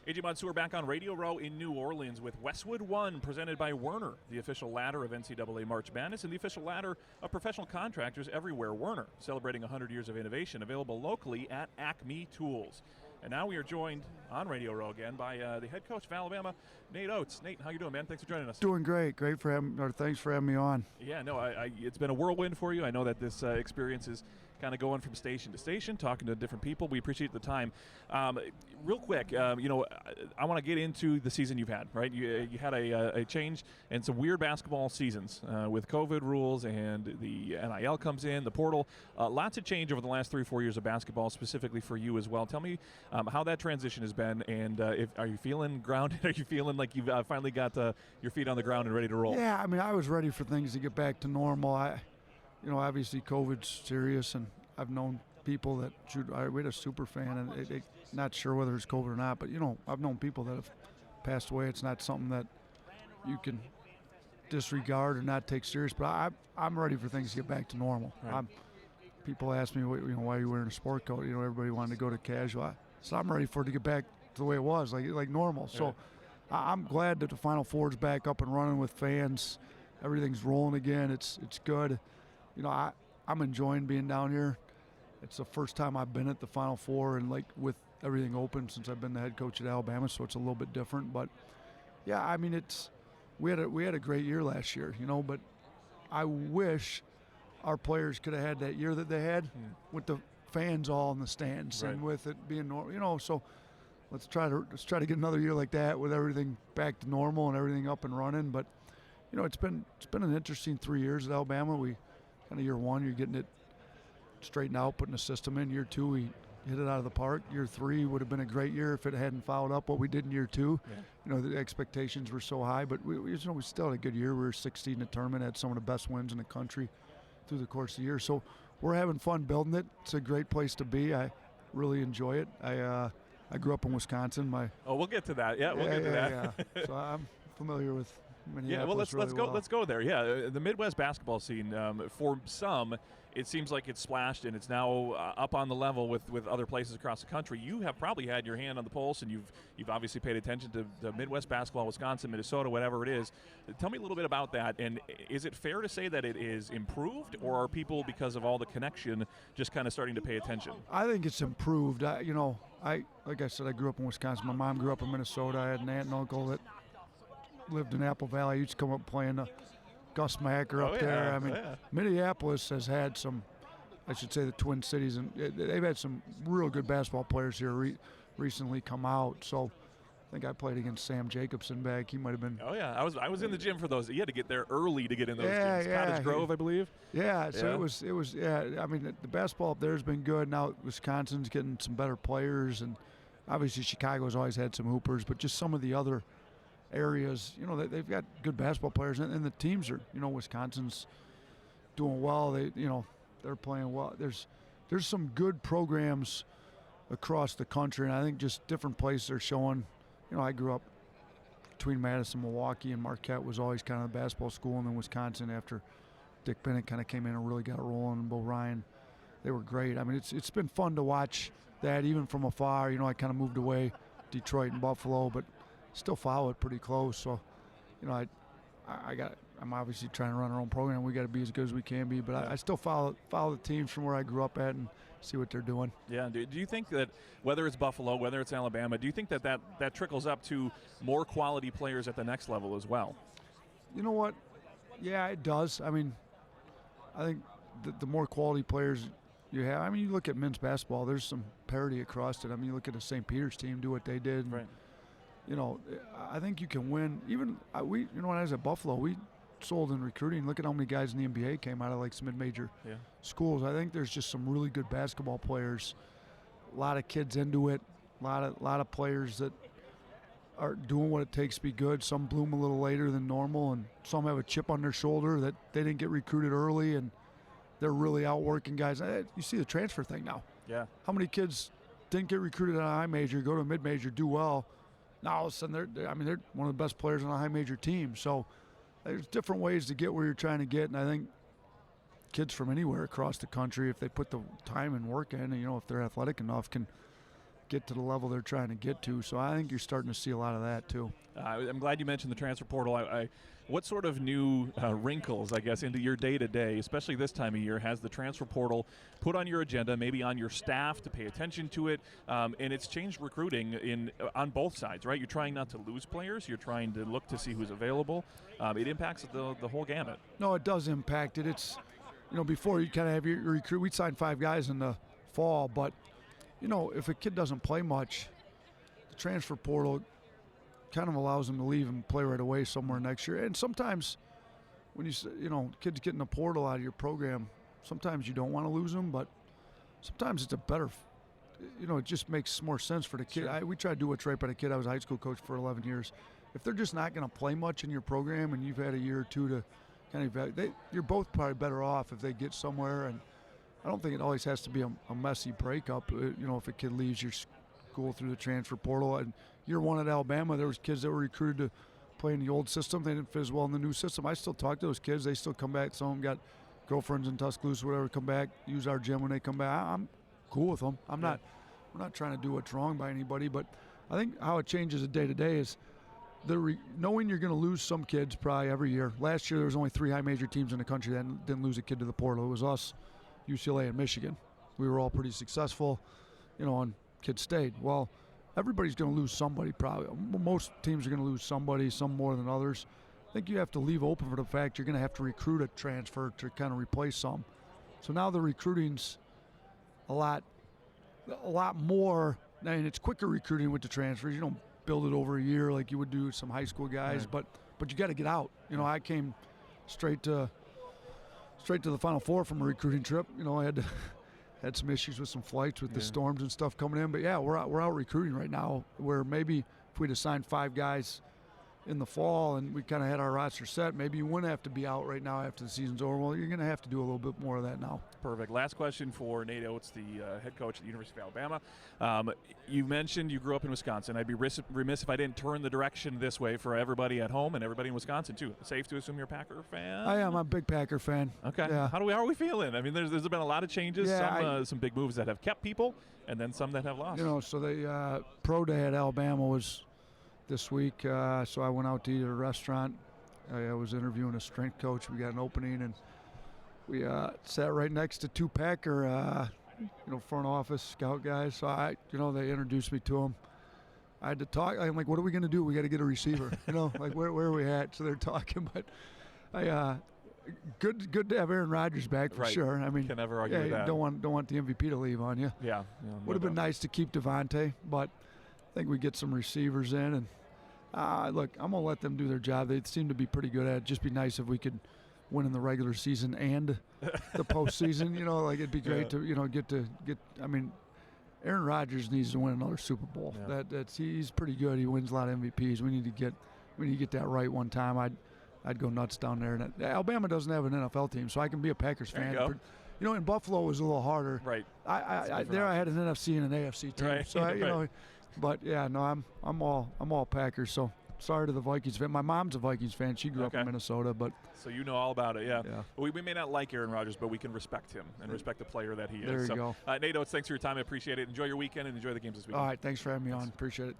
AJ Mansour back on Radio Row in New Orleans with Westwood One, presented by Werner, the official ladder of NCAA March Madness and the official ladder of professional contractors everywhere. Werner, celebrating 100 years of innovation, available locally at Acme Tools. And now we are joined on Radio Row again by the head coach of Alabama, Nate Oats. Nate, how you doing, man? Thanks for joining us. Doing great. Thanks for having me on. Yeah, no, it's been a whirlwind for you. I know that this experience is kind of going from station to station, talking to different people. We appreciate the time. Real quick, I want to get into the season you've had, right? You had a change and some weird basketball seasons with COVID rules, and the NIL comes in, the portal. Lots of change over the last 3 or 4 years of basketball, specifically for you as well. Tell me how that transition has been, and are you feeling grounded? Are you feeling like you've finally got your feet on the ground and ready to roll? Yeah, I mean, I was ready for things to get back to normal. Obviously COVID's serious, and I've known people that we had a super fan, and not sure whether it's COVID or not, but I've known people that have passed away. It's not something that you can disregard or not take serious, but I'm ready for things to get back to normal. Right. People ask me, why are you wearing a sport coat? Everybody wanted to go to casual, so I'm ready for it to get back to the way it was, like normal. Yeah. So I'm glad that the Final Four is back up and running with fans. Everything's rolling again. It's good. I'm enjoying being down here. It's the first time I've been at the Final Four and with everything open since I've been the head coach at Alabama, so it's a little bit different. But yeah, I mean, we had a great year last year, but I wish our players could have had that year that they had with the fans all in the stands, right, and with it being normal. So let's try to get another year like that with everything back to normal and everything up and running. But it's been an interesting 3 years at Alabama. We kind of year one, you're getting it straightened out, putting a system in. Year two, we hit it out of the park. Year three would have been a great year if it hadn't followed up what we did in year two. Yeah. The expectations were so high, but we still had a good year. We were 16 in the tournament, had some of the best wins in the country through the course of the year. So we're having fun building it. It's a great place to be. I really enjoy it. I grew up in Wisconsin. We'll get to that. Yeah, we'll get to that. Yeah. So I'm familiar with Minneapolis. Yeah, well, let's go there. Yeah, the Midwest basketball scene, for some, it seems like it's splashed and it's now up on the level with other places across the country. You have probably had your hand on the pulse, and you've obviously paid attention to the Midwest basketball, Wisconsin, Minnesota, whatever it is. Tell me a little bit about that, and is it fair to say that it is improved, or are people, because of all the connection, just kind of starting to pay attention? I think it's improved. Like I said, I grew up in Wisconsin. My mom grew up in Minnesota. I had an aunt and uncle that lived in Apple Valley. I used to come up playing Gus Macker up there. I mean, Minneapolis has had some, I should say the Twin Cities, and they've had some real good basketball players here recently come out. So I think I played against Sam Jacobson back. He might have been. Oh, yeah. I was in the gym for those. You had to get there early to get in those gyms. Cottage Grove, I believe. Yeah, so it was. I mean, the basketball up there has been good. Now Wisconsin's getting some better players, and obviously Chicago's always had some hoopers, but just some of the other areas, they've got good basketball players, and the teams are, Wisconsin's doing well. They're playing well. There's some good programs across the country, and I think just different places are showing. I grew up between Madison, Milwaukee, and Marquette was always kind of the basketball school, and then Wisconsin, after Dick Bennett kind of came in and really got rolling, and Bo Ryan, they were great. I mean, it's been fun to watch that even from afar. I kind of moved away, Detroit and Buffalo, but still follow it pretty close. So, I'm obviously trying to run our own program. We got to be as good as we can be, but I still follow the teams from where I grew up at and see what they're doing. Yeah. Do you think that whether it's Buffalo, whether it's Alabama, do you think that trickles up to more quality players at the next level as well? You know what? Yeah, it does. I mean, I think the more quality players you have. I mean, you look at men's basketball. There's some parity across it. I mean, you look at the St. Peter's team, do what they did. Right. I think you can win. Even when I was at Buffalo, we sold in recruiting. Look at how many guys in the NBA came out of some mid-major schools. I think there's just some really good basketball players. A lot of kids into it. A lot of players that are doing what it takes to be good. Some bloom a little later than normal, and some have a chip on their shoulder that they didn't get recruited early, and they're really outworking guys. You see the transfer thing now. Yeah. How many kids didn't get recruited at a high major, go to a mid-major, do well? Now all of a sudden they're one of the best players on a high major team. So there's different ways to get where you're trying to get, and I think kids from anywhere across the country, if they put the time and work in, and if they're athletic enough, can get to the level they're trying to get to. So I think you're starting to see a lot of that too. I'm glad you mentioned the transfer portal. What sort of new wrinkles, I guess, into your day-to-day, especially this time of year, has the transfer portal put on your agenda, maybe on your staff to pay attention to it? And it's changed recruiting on both sides, right? You're trying not to lose players. You're trying to look to see who's available. It impacts the whole gamut. No, it does impact it. It's, before you kind of have your recruit. We'd sign 5 guys in the fall, but, if a kid doesn't play much, the transfer portal kind of allows them to leave and play right away somewhere next year. And sometimes when kids get in the portal out of your program, sometimes you don't want to lose them, but sometimes it's a better, it just makes more sense for the kid. Sure. We try to do what's right by the kid. I was a high school coach for 11 years. If they're just not going to play much in your program and you've had a year or two to kind of you're both probably better off if they get somewhere. And I don't think it always has to be a messy breakup. If a kid leaves your school through the transfer portal. And year one at Alabama, there was kids that were recruited to play in the old system. They didn't fit as well in the new system. I still talk to those kids. They still come back. Some of them got girlfriends in Tuscaloosa, whatever, come back, use our gym when they come back. I'm cool with them. We're not trying to do what's wrong by anybody, but I think how it changes a day-to-day is knowing you're going to lose some kids probably every year. Last year there was only 3 high major teams in the country that didn't lose a kid to the portal. It was us, UCLA, and Michigan. We were all pretty successful, and kids stayed. Well, everybody's going to lose somebody probably. Most teams are going to lose somebody, some more than others. I think you have to leave open for the fact you're going to have to recruit a transfer to kind of replace some. So now the recruiting's a lot more, and it's quicker recruiting with the transfers. You don't build it over a year like you would do with some high school guys, right. but you got to get out. I came straight to the Final Four from a recruiting trip. I had some issues with some flights with the storms and stuff coming in, but yeah, we're out recruiting right now. Where maybe if we'd assigned 5 guys in the fall and we kind of had our roster set, maybe you wouldn't have to be out right now after the season's over. Well, you're going to have to do a little bit more of that now. Perfect. Last question for Nate Oats, the head coach at the University of Alabama. You mentioned you grew up in Wisconsin. I'd be remiss if I didn't turn the direction this way for everybody at home and everybody in Wisconsin too. Safe to assume you're a Packer fan? I am. I'm a big Packer fan. Okay. Yeah. How are we feeling? I mean, there's been a lot of changes. Yeah, some big moves that have kept people, and then some that have lost. So the pro day at Alabama was this week, so I went out to eat at a restaurant. I was interviewing a strength coach. We got an opening, and we sat right next to 2 Packer, front office scout guys. So they introduced me to them. I had to talk. I'm like, what are we going to do? We got to get a receiver. Like where are we at? So they're talking, but good to have Aaron Rodgers back for sure. I mean, can never argue with that. Don't want the MVP to leave on you. Yeah. Would have been nice to keep Devontae, but I think we get some receivers in, and look, I'm gonna let them do their job. They seem to be pretty good at it. Just be nice if we could win in the regular season and the postseason. It'd be great to get. I mean, Aaron Rodgers needs to win another Super Bowl. Yeah. He's pretty good. He wins a lot of MVPs. We need to get that right one time. I'd go nuts down there. And Alabama doesn't have an NFL team, so I can be a Packers fan. In Buffalo it was a little harder. Right. I had an NFC and an AFC team. Right. So but yeah, no, I'm all Packers. So sorry to the Vikings fan. My mom's a Vikings fan. She grew up in Minnesota, but so you know all about it. Yeah. We may not like Aaron Rodgers, but we can respect him and respect the player that he is. There you go. Nate Oats, thanks for your time. I appreciate it. Enjoy your weekend and enjoy the games this weekend. All right, thanks for having me on. Appreciate it.